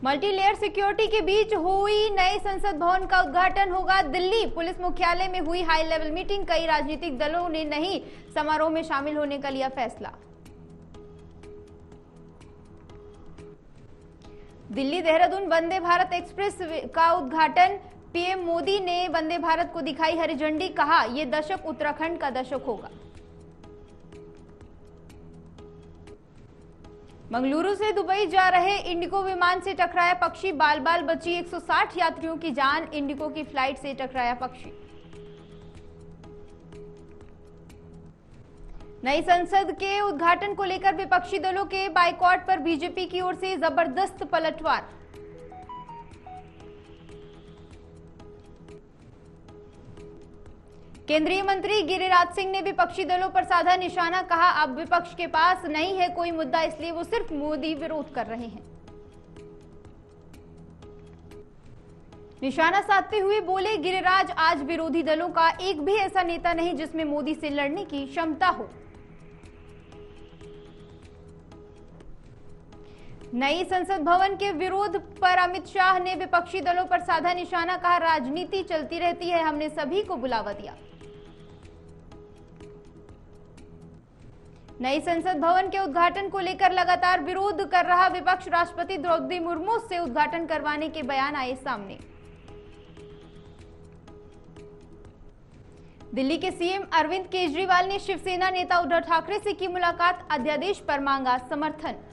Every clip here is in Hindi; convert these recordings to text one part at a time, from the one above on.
मल्टीलेयर सिक्योरिटी के बीच हुई नए संसद भवन का उद्घाटन होगा। दिल्ली पुलिस मुख्यालय में हुई हाई लेवल मीटिंग। कई राजनीतिक दलों ने नहीं समारोह में शामिल होने का लिया फैसला। दिल्ली देहरादून वंदे भारत एक्सप्रेस का उद्घाटन। पीएम मोदी ने वंदे भारत को दिखाई हरी झंडी। कहा यह दशक उत्तराखंड का दशक होगा। मंगलुरु से दुबई जा रहे इंडिगो विमान से टकराया पक्षी। बाल बाल बची 160 यात्रियों की जान। इंडिगो की फ्लाइट से टकराया पक्षी। नई संसद के उद्घाटन को लेकर विपक्षी दलों के बाइकॉट पर बीजेपी की ओर से जबरदस्त पलटवार। केंद्रीय मंत्री गिरिराज सिंह ने विपक्षी दलों पर साधा निशाना। कहा अब विपक्ष के पास नहीं है कोई मुद्दा, इसलिए वो सिर्फ मोदी विरोध कर रहे हैं। निशाना साधते हुए बोले गिरिराज, आज विरोधी दलों का एक भी ऐसा नेता नहीं जिसमें मोदी से लड़ने की क्षमता हो। नई संसद भवन के विरोध पर अमित शाह ने विपक्षी दलों पर साधा निशाना। कहा राजनीति चलती रहती है, हमने सभी को बुलावा दिया। नई संसद भवन के उद्घाटन को लेकर लगातार विरोध कर रहा विपक्ष। राष्ट्रपति द्रौपदी मुर्मू से उद्घाटन करवाने के बयान आए सामने। दिल्ली के सीएम अरविंद केजरीवाल ने शिवसेना नेता उद्धव ठाकरे से की मुलाकात। अध्यादेश पर मांगा समर्थन।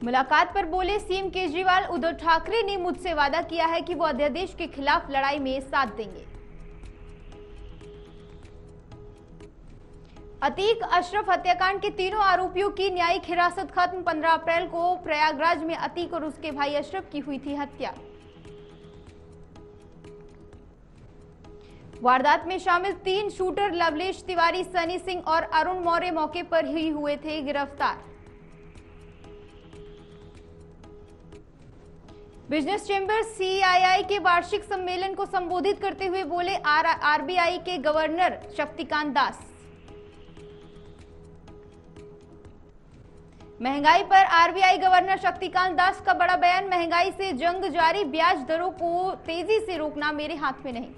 मुलाकात पर बोले सीएम केजरीवाल, उद्धव ठाकरे ने मुझसे वादा किया है कि वो अध्यादेश के खिलाफ लड़ाई में साथ देंगे। अतीक अशरफ हत्याकांड के तीनों आरोपियों की न्यायिक हिरासत खत्म। 15 अप्रैल को प्रयागराज में अतीक और उसके भाई अशरफ की हुई थी हत्या। वारदात में शामिल 3 शूटर लवलेश तिवारी, सनी सिंह और अरुण मौर्य मौके पर ही हुए थे गिरफ्तार। बिजनेस चेंबर सीआईआई के वार्षिक सम्मेलन को संबोधित करते हुए बोले आरबीआई के गवर्नर शक्तिकांत दास। महंगाई पर आरबीआई गवर्नर शक्तिकांत दास का बड़ा बयान। महंगाई से जंग जारी, ब्याज दरों को तेजी से रोकना मेरे हाथ में नहीं।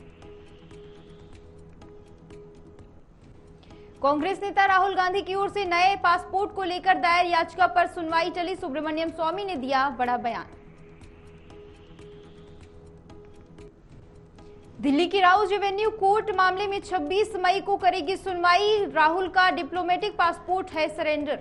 कांग्रेस नेता राहुल गांधी की ओर से नए पासपोर्ट को लेकर दायर याचिका पर सुनवाई चली। सुब्रमण्यम स्वामी ने दिया बड़ा बयान। दिल्ली की राउज एवेन्यू कोर्ट मामले में 26 मई को करेगी सुनवाई। राहुल का डिप्लोमेटिक पासपोर्ट है सरेंडर।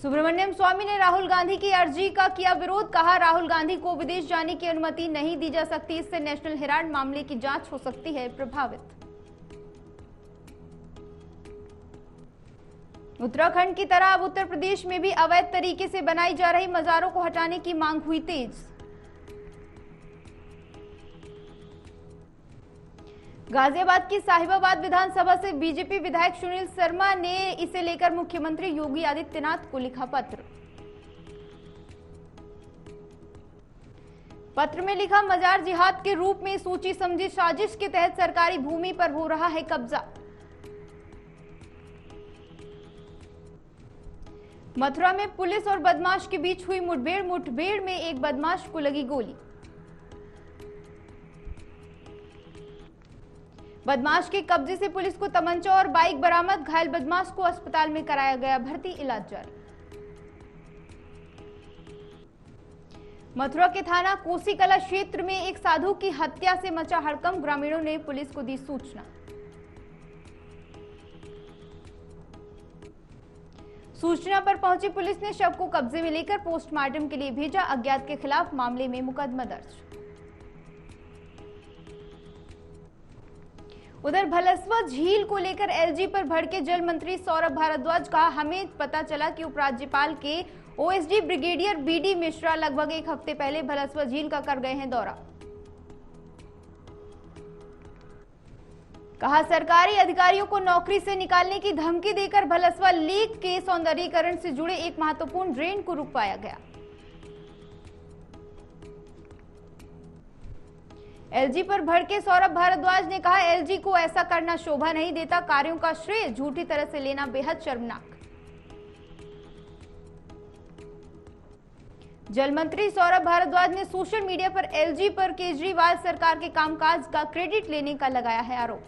सुब्रमण्यम स्वामी ने राहुल गांधी की अर्जी का किया विरोध। कहा राहुल गांधी को विदेश जाने की अनुमति नहीं दी जा सकती, इससे नेशनल हेराल्ड मामले की जांच हो सकती है प्रभावित। उत्तराखंड की तरह अब उत्तर प्रदेश में भी अवैध तरीके से बनाई जा रही मजारों को हटाने की मांग हुई तेज। गाजियाबाद की साहिबाबाद विधानसभा से बीजेपी विधायक सुनील शर्मा ने इसे लेकर मुख्यमंत्री योगी आदित्यनाथ को लिखा पत्र। पत्र में लिखा मजार जिहाद के रूप में सोची समझी साजिश के तहत सरकारी भूमि पर हो रहा है कब्जा। मथुरा में पुलिस और बदमाश के बीच हुई मुठभेड़ में एक बदमाश को लगी गोली। बदमाश के कब्जे से पुलिस को तमंचा और बाइक बरामद। घायल बदमाश को अस्पताल में कराया गया भर्ती, इलाज जारी। मथुरा के थाना कोसीकला क्षेत्र में एक साधु की हत्या से मचा हड़कंप। ग्रामीणों ने पुलिस को दी सूचना। सूचना पर पहुंची पुलिस ने शव को कब्जे में लेकर पोस्टमार्टम के लिए भेजा। अज्ञात के खिलाफ मामले में मुकदमा दर्ज। उधर भलसवा झील को लेकर एलजी पर भड़के जल मंत्री सौरभ भारद्वाज। कहा हमें पता चला कि उपराज्यपाल के ओएसडी ब्रिगेडियर बीडी मिश्रा लगभग एक हफ्ते पहले भलसवा झील का कर गए हैं दौरा। कहा सरकारी अधिकारियों को नौकरी से निकालने की धमकी देकर भलसवा लेक के सौंदर्यीकरण से जुड़े एक महत्वपूर्ण ड्रेन को रुकवाया गया। एलजी पर भड़के सौरभ भारद्वाज ने कहा, एलजी को ऐसा करना शोभा नहीं देता, कार्यों का श्रेय झूठी तरह से लेना बेहद शर्मनाक। जल मंत्री सौरभ भारद्वाज ने सोशल मीडिया पर एलजी पर केजरीवाल सरकार के कामकाज का क्रेडिट लेने का लगाया है आरोप।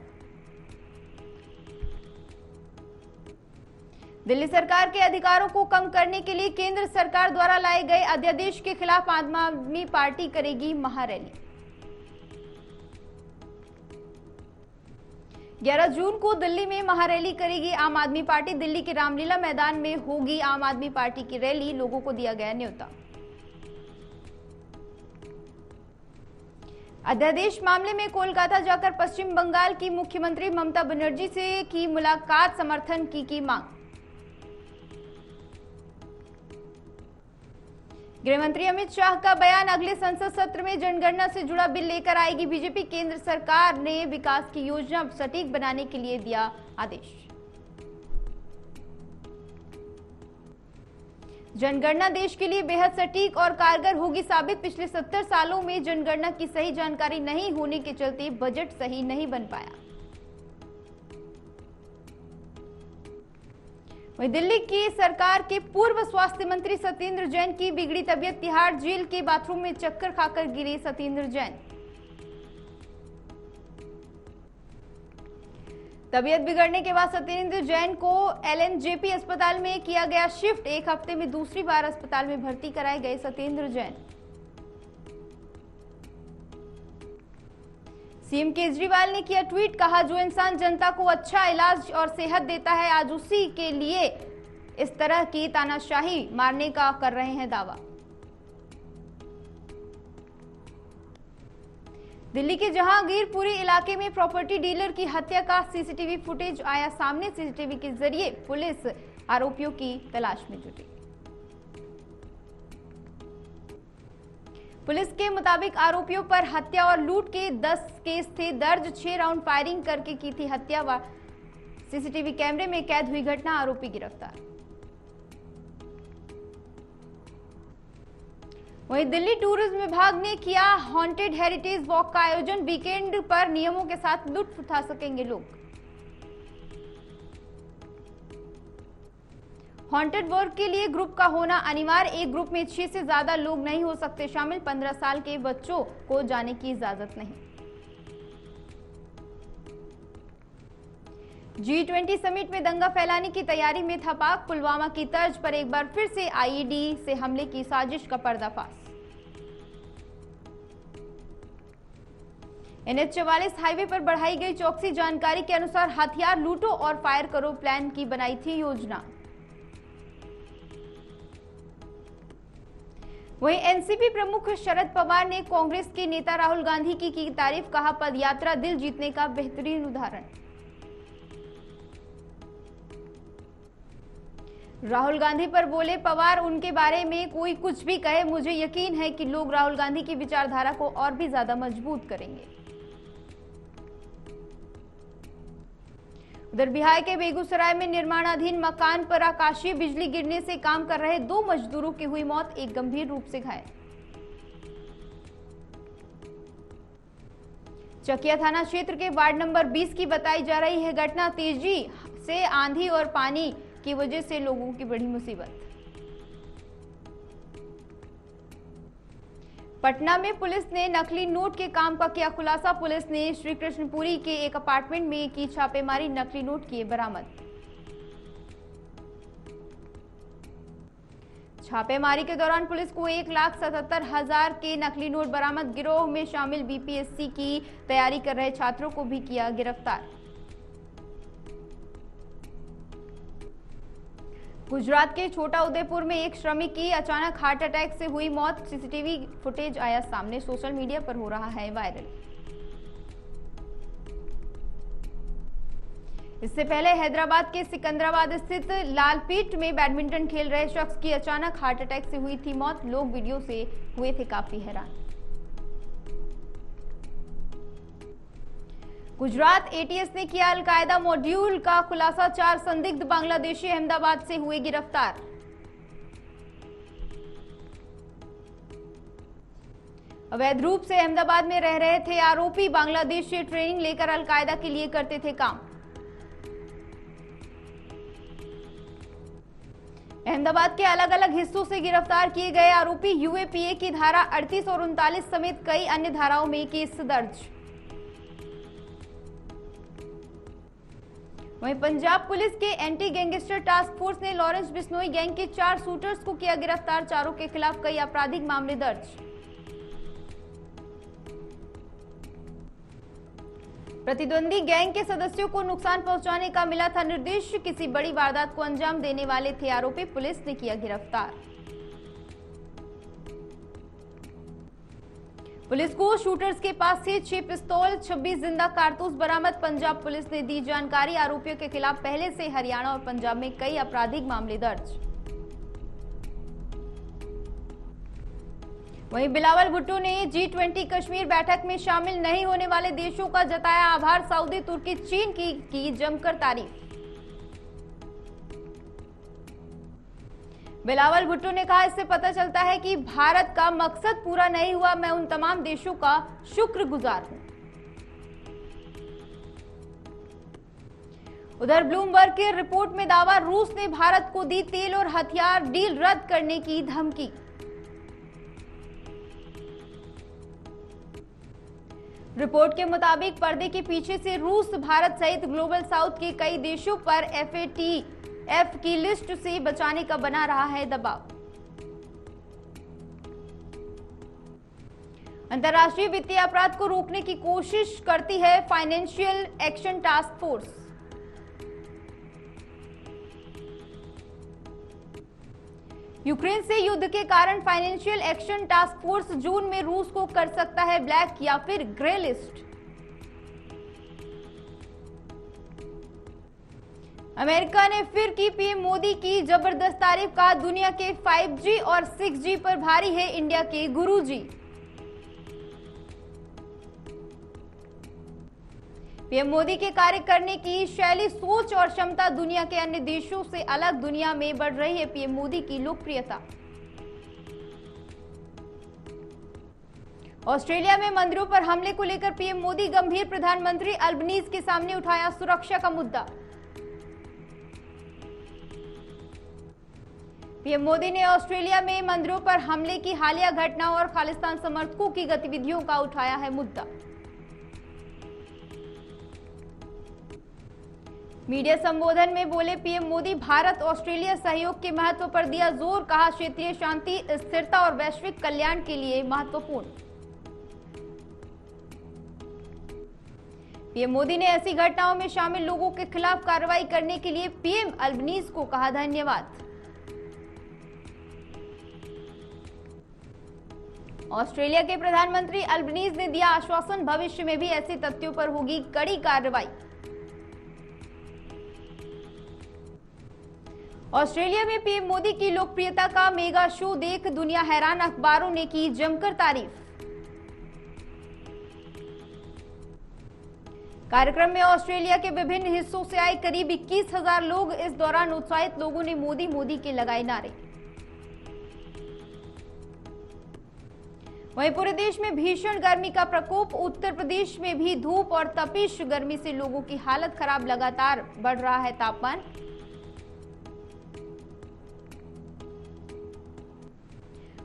दिल्ली सरकार के अधिकारों को कम करने के लिए केंद्र सरकार द्वारा लाए गए अध्यादेश के खिलाफ आम आदमी पार्टी करेगी महारैली। 11 जून को दिल्ली में महारैली करेगी आम आदमी पार्टी। दिल्ली के रामलीला मैदान में होगी आम आदमी पार्टी की रैली, लोगों को दिया गया न्योता। अध्यादेश मामले में कोलकाता जाकर पश्चिम बंगाल की मुख्यमंत्री ममता बनर्जी से की मुलाकात, समर्थन की मांग। गृहमंत्री अमित शाह का बयान, अगले संसद सत्र में जनगणना से जुड़ा बिल लेकर आएगी बीजेपी। केंद्र सरकार ने विकास की योजना सटीक बनाने के लिए दिया आदेश। जनगणना देश के लिए बेहद सटीक और कारगर होगी साबित। पिछले 70 सालों में जनगणना की सही जानकारी नहीं होने के चलते बजट सही नहीं बन पाया। वहीं दिल्ली की सरकार के पूर्व स्वास्थ्य मंत्री सत्येंद्र जैन की बिगड़ी तबीयत। तिहाड़ जेल के बाथरूम में चक्कर खाकर गिरे सत्येंद्र जैन। तबीयत बिगड़ने के बाद सत्येंद्र जैन को एलएनजेपी अस्पताल में किया गया शिफ्ट। एक हफ्ते में दूसरी बार अस्पताल में भर्ती कराए गए सत्येंद्र जैन। सीएम केजरीवाल ने किया ट्वीट, कहा, जो इंसान जनता को अच्छा इलाज और सेहत देता है, आज उसी के लिए इस तरह की तानाशाही मारने का कर रहे हैं दावा। दिल्ली के जहांगीरपुरी इलाके में प्रॉपर्टी डीलर की हत्या का सीसीटीवी फुटेज आया सामने। सीसीटीवी के जरिए पुलिस आरोपियों की तलाश में जुटी। पुलिस के मुताबिक आरोपियों पर हत्या और लूट के 10 केस थे दर्ज। 6 राउंड फायरिंग करके की थी हत्या। सीसीटीवी कैमरे में कैद हुई घटना, आरोपी गिरफ्तार। वहीं दिल्ली टूरिज्म विभाग ने किया हॉन्टेड हेरिटेज वॉक का आयोजन। वीकेंड पर नियमों के साथ लुत्फ उठा सकेंगे लोग। हॉन्टेड वर्क के लिए ग्रुप का होना अनिवार्य। एक ग्रुप में 6 से ज्यादा लोग नहीं हो सकते शामिल। 15 साल के बच्चों को जाने की इजाजत नहीं। G20 समिट में दंगा फैलाने की तैयारी में था पाक। पुलवामा की तर्ज पर एक बार फिर से आईईडी से हमले की साजिश का पर्दाफाश। NH 44 हाईवे पर बढ़ाई गई चौकसी। जानकारी के अनुसार हथियार लूटो और फायर करो प्लान की बनाई थी योजना। वहीं एनसीपी प्रमुख शरद पवार ने कांग्रेस के नेता राहुल गांधी की तारीफ। कहा, पदयात्रा दिल जीतने का बेहतरीन उदाहरण। राहुल गांधी पर बोले पवार, उनके बारे में कोई कुछ भी कहे, मुझे यकीन है कि लोग राहुल गांधी की विचारधारा को और भी ज्यादा मजबूत करेंगे। उधर बिहार के बेगूसराय में निर्माणाधीन मकान पर आकाशीय बिजली गिरने से काम कर रहे 2 मजदूरों की हुई मौत, एक गंभीर रूप से घायल। चकिया थाना क्षेत्र के वार्ड नंबर 20 की बताई जा रही है घटना। तेजी से आंधी और पानी की वजह से लोगों की बड़ी मुसीबत। पटना में पुलिस ने नकली नोट के काम का किया खुलासा। पुलिस ने श्री कृष्णपुरी के एक अपार्टमेंट में की छापेमारी, नकली नोट किए बरामद। छापेमारी के दौरान पुलिस को 1,77,000 के नकली नोट बरामद। गिरोह में शामिल बीपीएससी की तैयारी कर रहे छात्रों को भी किया गिरफ्तार। गुजरात के छोटा उदेपुर में एक श्रमिक की अचानक हार्ट अटैक से हुई मौत। सीसीटीवी फुटेज आया सामने, सोशल मीडिया पर हो रहा है वायरल। इससे पहले हैदराबाद के सिकंदराबाद स्थित लालपीठ में बैडमिंटन खेल रहे शख्स की अचानक हार्ट अटैक से हुई थी मौत। लोग वीडियो से हुए थे काफी हैरान। गुजरात एटीएस ने किया अलकायदा मॉड्यूल का खुलासा। 4 संदिग्ध बांग्लादेशी अहमदाबाद से हुए गिरफ्तार। अवैध रूप से अहमदाबाद में रह रहे थे आरोपी, बांग्लादेश से ट्रेनिंग लेकर अलकायदा के लिए करते थे काम। अहमदाबाद के अलग अलग हिस्सों से गिरफ्तार किए गए आरोपी यूएपीए की धारा 38 और 39 समेत कई अन्य धाराओं में केस दर्ज। वहीं पंजाब पुलिस के एंटी गैंगस्टर टास्क फोर्स ने लॉरेंस बिश्नोई गैंग के 4 शूटर्स को किया गिरफ्तार, चारों के खिलाफ कई आपराधिक मामले दर्ज। प्रतिद्वंदी गैंग के सदस्यों को नुकसान पहुंचाने का मिला था निर्देश, किसी बड़ी वारदात को अंजाम देने वाले थे आरोपी, पुलिस ने किया गिरफ्तार। पुलिस को शूटर्स के पास से 6 पिस्तौल 26 जिंदा कारतूस बरामद, पंजाब पुलिस ने दी जानकारी, आरोपियों के खिलाफ पहले से हरियाणा और पंजाब में कई आपराधिक मामले दर्ज। वहीं बिलावल भुट्टो ने G20 कश्मीर बैठक में शामिल नहीं होने वाले देशों का जताया आभार, सऊदी, तुर्की, चीन की जमकर तारीफ। बिलावल भुट्टो ने कहा, इससे पता चलता है कि भारत का मकसद पूरा नहीं हुआ, मैं उन तमाम देशों का शुक्रगुजार हूं। उधर ब्लूमबर्ग के रिपोर्ट में दावा, रूस ने भारत को दी तेल और हथियार डील रद्द करने की धमकी। रिपोर्ट के मुताबिक पर्दे के पीछे से रूस भारत सहित ग्लोबल साउथ के कई देशों पर FATF की लिस्ट से बचाने का बना रहा है दबाव। अंतर्राष्ट्रीय वित्तीय अपराध को रोकने की कोशिश करती है financial action task force. Ukraine से युद्ध के कारण फाइनेंशियल एक्शन टास्क फोर्स जून में रूस को कर सकता है ब्लैक या फिर ग्रे लिस्ट। अमेरिका ने फिर की पीएम मोदी की जबरदस्त तारीफ, कहा दुनिया के 5G और 6G पर भारी है इंडिया के गुरुजी। पीएम मोदी के कार्य करने की शैली, सोच और क्षमता दुनिया के अन्य देशों से अलग, दुनिया में बढ़ रही है पीएम मोदी की लोकप्रियता। ऑस्ट्रेलिया में मंदिरों पर हमले को लेकर पीएम मोदी गंभीर, प्रधानमंत्री अल्बनीज के सामने उठाया सुरक्षा का मुद्दा। पीएम मोदी ने ऑस्ट्रेलिया में मंदिरों पर हमले की हालिया घटना और खालिस्तान समर्थकों की गतिविधियों का उठाया है मुद्दा। मीडिया संबोधन में बोले पीएम मोदी, भारत ऑस्ट्रेलिया सहयोग के महत्व पर दिया जोर, कहा क्षेत्रीय शांति, स्थिरता और वैश्विक कल्याण के लिए महत्वपूर्ण। पीएम मोदी ने ऐसी घटनाओं में शामिल लोगों के खिलाफ कार्रवाई करने के लिए पीएम अल्बनीज को कहा धन्यवाद। ऑस्ट्रेलिया के प्रधानमंत्री अल्बनीज ने दिया आश्वासन, भविष्य में भी ऐसे तथ्यों पर होगी कड़ी कार्रवाई। ऑस्ट्रेलिया में पीएम मोदी की लोकप्रियता का मेगा शो देख दुनिया हैरान, अखबारों ने की जमकर तारीफ। कार्यक्रम में ऑस्ट्रेलिया के विभिन्न हिस्सों से आए करीब 21,000 लोग, इस दौरान उत्साहित लोगों ने मोदी मोदी के लगाए नारे। वहीं पूरे देश में भीषण गर्मी का प्रकोप, उत्तर प्रदेश में भी धूप और तपिश गर्मी से लोगों की हालत खराब, लगातार बढ़ रहा है तापमान।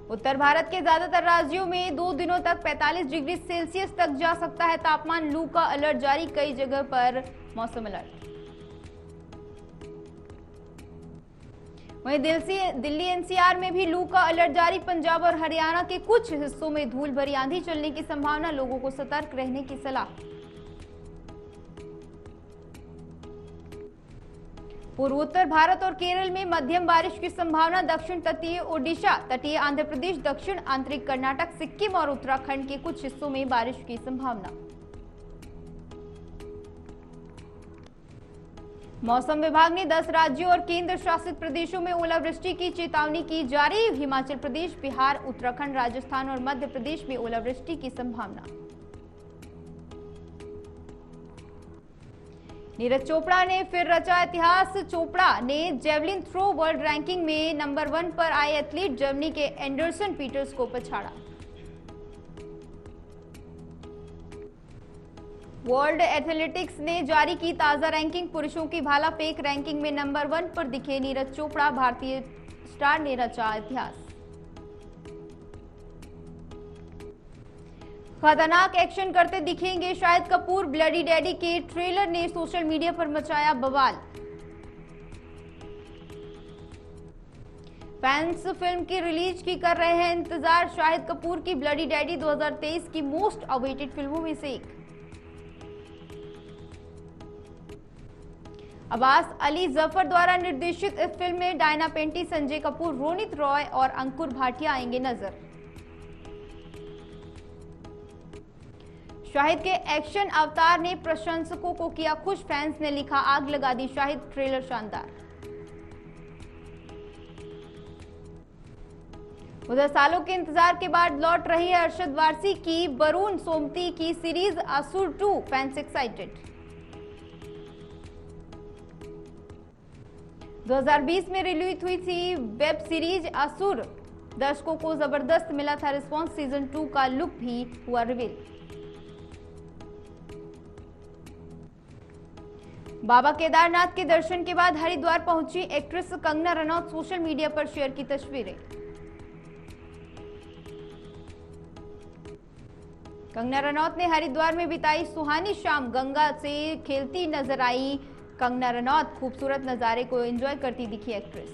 उत्तर भारत के ज्यादातर राज्यों में 2 दिनों तक 45 डिग्री सेल्सियस तक जा सकता है तापमान, लू का अलर्ट जारी, कई जगह पर मौसम अलर्ट। वहीं दिल्ली एनसीआर में भी लू का अलर्ट जारी, पंजाब और हरियाणा के कुछ हिस्सों में धूल भरी आंधी चलने की संभावना, लोगों को सतर्क रहने की सलाह। पूर्वोत्तर भारत और केरल में मध्यम बारिश की संभावना, दक्षिण तटीय ओडिशा, तटीय आंध्र प्रदेश, दक्षिण आंतरिक कर्नाटक, सिक्किम और उत्तराखंड के कुछ हिस्सों में बारिश की संभावना। मौसम विभाग ने 10 राज्यों और केंद्र शासित प्रदेशों में ओलावृष्टि की चेतावनी की जारी, हिमाचल प्रदेश, बिहार, उत्तराखंड, राजस्थान और मध्य प्रदेश में ओलावृष्टि की संभावना। नीरज चोपड़ा ने फिर रचा इतिहास, चोपड़ा ने जेवलिन थ्रो वर्ल्ड रैंकिंग में नंबर 1 पर आए एथलीट जर्मनी के एंडरसन पीटर्स को पछाड़ा। वर्ल्ड एथलेटिक्स ने जारी की ताजा रैंकिंग। पुरुषों की भाला फेंक रैंकिंग में नंबर 1 पर दिखे नीरज चोपड़ा। भारतीय स्टार ने रचा इतिहास। खतरनाक एक्शन करते दिखेंगे शाहिद कपूर। ब्लडी डैडी के ट्रेलर ने सोशल मीडिया पर मचाया बवाल। फैंस फिल्म की रिलीज की कर रहे हैं इंतजार। शाहिद कपूर की ब्लडी डैडी 2023 की मोस्ट अवेटेड फिल्मों में से एक। अब्बास अली जफर द्वारा निर्देशित इस फिल्म में डायना पेंटी, संजय कपूर, रोनित रॉय और अंकुर भाटिया आएंगे नजर। शाहिद के एक्शन अवतार ने प्रशंसकों को किया खुश। फैंस ने लिखा आग लगा दी शाहिद, ट्रेलर शानदार। उधर सालों के इंतजार के बाद लौट रही है अरशद वारसी की वरुण सोमती की सीरीज असुर 2। Fans excited. 2020 में रिलीज हुई थी वेब सीरीज असुर। दर्शकों को जबरदस्त मिला था रिस्पॉन्स। सीजन 2 का लुक भी हुआ रिवील। बाबा केदारनाथ के दर्शन के बाद हरिद्वार पहुंची actress Kangana Ranaut. Social media पर शेयर की तस्वीरें। कंगना रनौत ने हरिद्वार में बिताई सुहानी शाम। गंगा से खेलती नजर आई कंगना रनौत। खूबसूरत नजारे को एंजॉय करती दिखी एक्ट्रेस।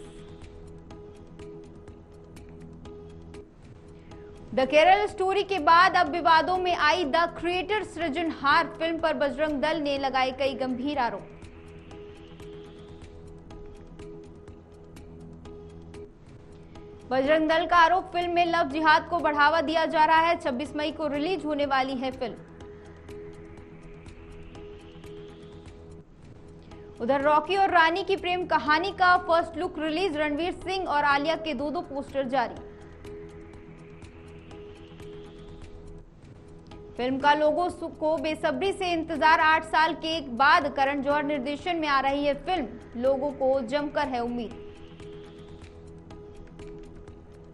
द केरल स्टोरी के बाद अब विवादों में आई द क्रिएटर सृजनहार। फिल्म पर बजरंग दल ने लगाए कई गंभीर आरोप। बजरंग दल का आरोप, फिल्म में लव जिहाद को बढ़ावा दिया जा रहा है। 26 मई को रिलीज होने वाली है फिल्म। उधर रॉकी और रानी की प्रेम कहानी का first look release. Ranveer Singh और आलिया के दो पोस्टर जारी। फिल्म का लोगों को बेसब्री से इंतजार। 8 साल के बाद करण जौहर निर्देशन में आ रही है फिल्म। लोगों को जमकर है उम्मीद।